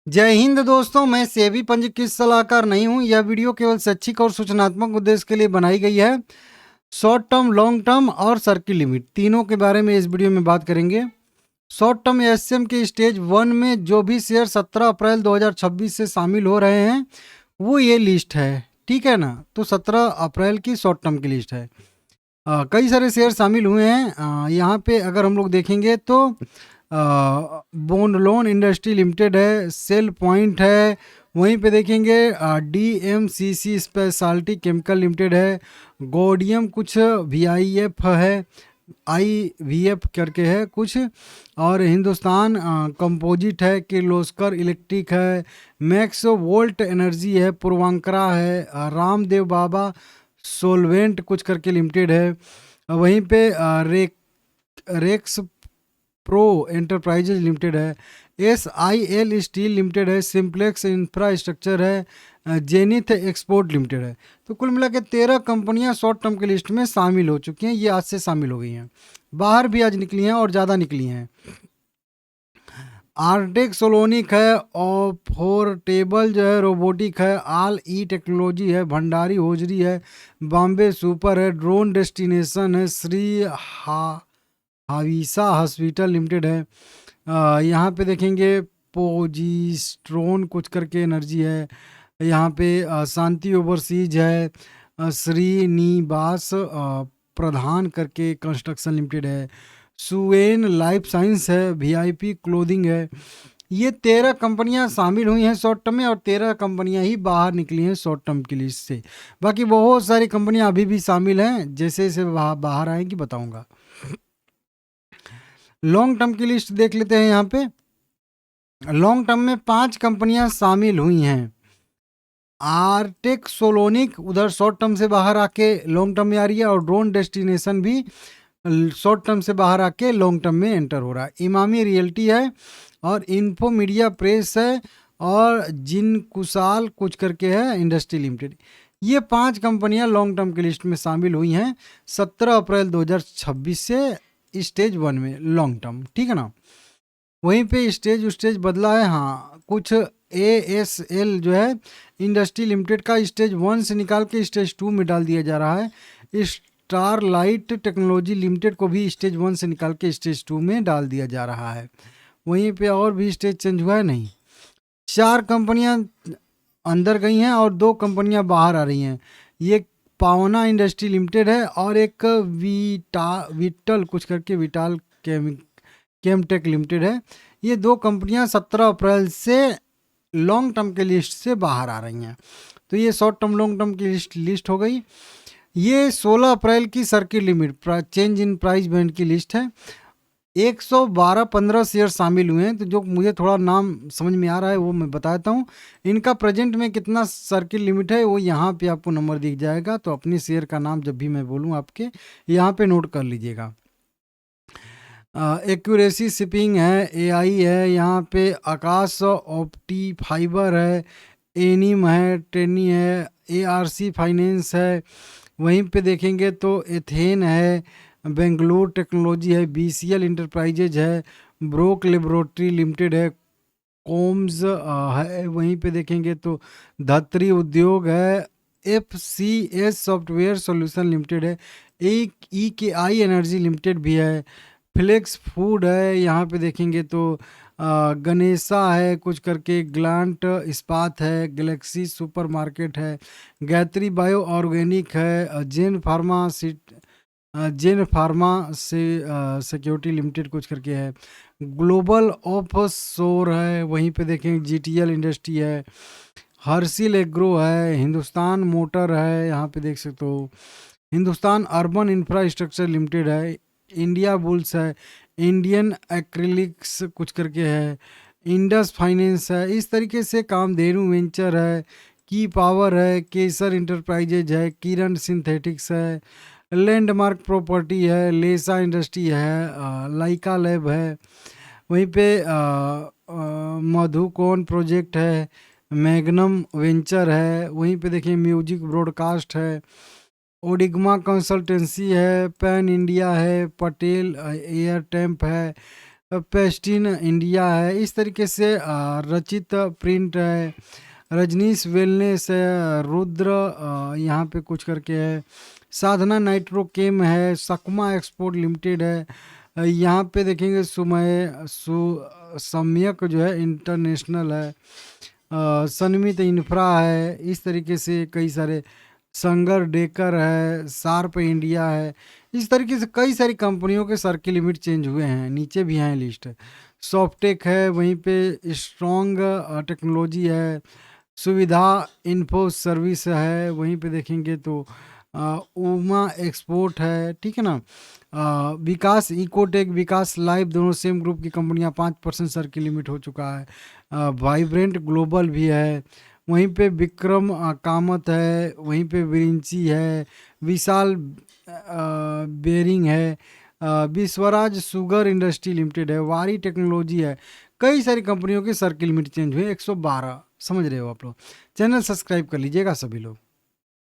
जय हिंद दोस्तों, मैं सेबी पंजीकृत सलाहकार नहीं हूं। यह वीडियो केवल शैक्षिक और सूचनात्मक उद्देश्य के लिए बनाई गई है। शॉर्ट टर्म, लॉन्ग टर्म और सर्किल लिमिट तीनों के बारे में इस वीडियो में बात करेंगे। शॉर्ट टर्म एसएम के स्टेज 1 में जो भी शेयर 17 अप्रैल 2026 से शामिल हो रहे हैं वो ये लिस्ट है, ठीक है ना। तो 17 अप्रैल की शॉर्ट टर्म की लिस्ट है। कई सारे शेयर शामिल हुए हैं। यहाँ पे अगर हम लोग देखेंगे तो बॉन्ड लोन इंडस्ट्री लिमिटेड है, सेल पॉइंट है, वहीं पे देखेंगे डीएमसीसी स्पेशलिटी केमिकल लिमिटेड है, गोडियम कुछ वीआईएफ है, आईवीएफ करके है कुछ, और हिंदुस्तान कंपोजिट है, किर्लोस्कर इलेक्ट्रिक है, मैक्स वोल्ट एनर्जी है, पूर्वांकरा है, रामदेव बाबा सोलवेंट कुछ करके लिमिटेड है, वहीं पे रेक्स प्रो एंटरप्राइजेज लिमिटेड है, SIL स्टील लिमिटेड है, सिंप्लेक्स इंफ्रास्ट्रक्चर है, जेनिथ एक्सपोर्ट लिमिटेड है। तो कुल मिला के 13 कंपनियां शॉर्ट टर्म की लिस्ट में शामिल हो चुकी हैं। ये आज से शामिल हो गई हैं, बाहर भी आज निकली हैं और ज़्यादा निकली हैं। आर्टेक सोलोनिक है, और फोरटेबल जो है रोबोटिक है, आल ई टेक्नोलॉजी है, भंडारी होजरी है, बॉम्बे सुपर है, ड्रोन डेस्टिनेशन है, श्री हाविसा हॉस्पिटल लिमिटेड है। यहाँ पे देखेंगे पोजिस्ट्रोन कुछ करके एनर्जी है, यहाँ पे शांति ओवरसीज है, श्रीनिवास प्रधान करके कंस्ट्रक्शन लिमिटेड है, सुएन लाइफ साइंस है, VIP क्लोथिंग है। ये 13 कंपनियां शामिल हुई हैं शॉर्ट टर्म में, और 13 कंपनियां ही बाहर निकली हैं शॉर्ट टर्म की लिस्ट से। बाकी बहुत सारी कंपनियां अभी भी शामिल हैं, जैसे जैसे बाहर आएंगी बताऊंगा। लॉन्ग टर्म की लिस्ट देख लेते हैं। यहाँ पे लॉन्ग टर्म में 5 कंपनियां शामिल हुई हैं। आर्टेक सोलोनिक उधर शॉर्ट टर्म से बाहर आके लॉन्ग टर्म में आ रही है, और ड्रोन डेस्टिनेशन भी शॉर्ट टर्म से बाहर आके लॉन्ग टर्म में एंटर हो रहा है। इमामी रियल्टी है, और इन्फो मीडिया प्रेस है, और जिन कुशाल कुछ करके है इंडस्ट्री लिमिटेड। ये 5 कंपनियां लॉन्ग टर्म की लिस्ट में शामिल हुई हैं 17 अप्रैल 2026 से स्टेज 1 में लॉन्ग टर्म, ठीक है ना। वहीं पे स्टेज बदला है। हाँ, कुछ ASL जो है इंडस्ट्री लिमिटेड का स्टेज 1 से निकाल के स्टेज 2 में डाल दिया जा रहा है। स्टारलाइट टेक्नोलॉजी लिमिटेड को भी स्टेज 1 से निकाल के स्टेज 2 में डाल दिया जा रहा है। वहीं पे और भी स्टेज चेंज हुआ है नहीं। 4 कंपनियां अंदर गई हैं और 2 कंपनियां बाहर आ रही हैं। ये पावना इंडस्ट्री लिमिटेड है, और एक विटल कुछ करके विटाल केमटेक लिमिटेड है। ये 2 कंपनियां 17 अप्रैल से लॉन्ग टर्म के लिस्ट से बाहर आ रही हैं। तो ये शॉर्ट टर्म लॉन्ग टर्म की लिस्ट हो गई। ये 16 अप्रैल की circuit limit change in price band की लिस्ट है। 112-15 शेयर शामिल हुए हैं। तो जो मुझे थोड़ा नाम समझ में आ रहा है वो मैं बताता हूँ। इनका प्रेजेंट में कितना सर्किल लिमिट है वो यहाँ पे आपको नंबर दिख जाएगा। तो अपने शेयर का नाम जब भी मैं बोलूँ आपके यहाँ पे नोट कर लीजिएगा। एक्यूरेसी शिपिंग है, AI है, यहाँ पे आकाश ऑप्टी फाइबर है, एनिम है, टेनी है, ARC फाइनेंस है, वहीं पे देखेंगे तो एथेन है, बेंगलुरु टेक्नोलॉजी है, BCL इंटरप्राइजेज है, ब्रोक लेबोरेटरी लिमिटेड है, कोम्स है, वहीं पे देखेंगे तो धात्री उद्योग है, FCS सॉफ्टवेयर सॉल्यूशन लिमिटेड है, एक EKI एनर्जी लिमिटेड भी है, फ्लेक्स फूड है, यहाँ पे देखेंगे तो गणेशा है कुछ करके, ग्लांट इस्पात है, गैलेक्सी सुपरमार्केट है, गायत्री बायो ऑर्गेनिक है, जेन फार्मा से सिक्योरिटी लिमिटेड कुछ करके है, ग्लोबल ऑफ शोर है, वहीं पे देखें GTL इंडस्ट्री है, हर्सिल एग्रो है, हिंदुस्तान मोटर है, यहाँ पे देख सकते हो, हिंदुस्तान अर्बन इंफ्रास्ट्रक्चर लिमिटेड है, इंडिया बुल्स है, इंडियन एक्रिलिक्स कुछ करके है, इंडस फाइनेंस है। इस तरीके से कामधेनु वेंचर है, की पावर है, केसर इंटरप्राइजेज है, किरण सिंथेटिक्स है, लैंडमार्क प्रॉपर्टी है, लेसा इंडस्ट्री है, लाइका लैब है, वहीं पे मधुकोन प्रोजेक्ट है, मैग्नम वेंचर है, वहीं पे देखिए म्यूजिक ब्रॉडकास्ट है, ओडिग्मा कंसल्टेंसी है, पैन इंडिया है, पटेल एयर टेम्प है, पेस्टिन इंडिया है, इस तरीके से रचित प्रिंट है, रजनीश वेलनेस है, रुद्र यहाँ पे कुछ करके है, साधना नाइट्रोकेम है, सकमा एक्सपोर्ट लिमिटेड है, यहाँ पे देखेंगे सम्यक जो है इंटरनेशनल है, सनमित इंफ्रा है, इस तरीके से कई सारे, संगर डेकर है, शार्प इंडिया है, इस तरीके से कई सारी कंपनियों के सर्किल लिमिट चेंज हुए हैं। नीचे भी हैं लिस्ट, सॉफ्टेक है, वहीं पे स्ट्रॉन्ग टेक्नोलॉजी है, सुविधा इन्फो सर्विस है, वहीं पे देखेंगे तो उमा एक्सपोर्ट है, ठीक है ना। विकास इकोटेक, विकास लाइफ, दोनों सेम ग्रुप की कंपनियां, 5% सर्किल लिमिट हो चुका है। वाइब्रेंट ग्लोबल भी है, वहीं पे विक्रम कामत है, वहीं पे विरिंची है, विशाल बेरिंग है, विश्वराज शुगर इंडस्ट्री लिमिटेड है, वारी टेक्नोलॉजी है, कई सारी कंपनियों के सर्किल लिमिट चेंज हुए 112। समझ रहे हो आप लोग। चैनल सब्सक्राइब कर लीजिएगा सभी लोग।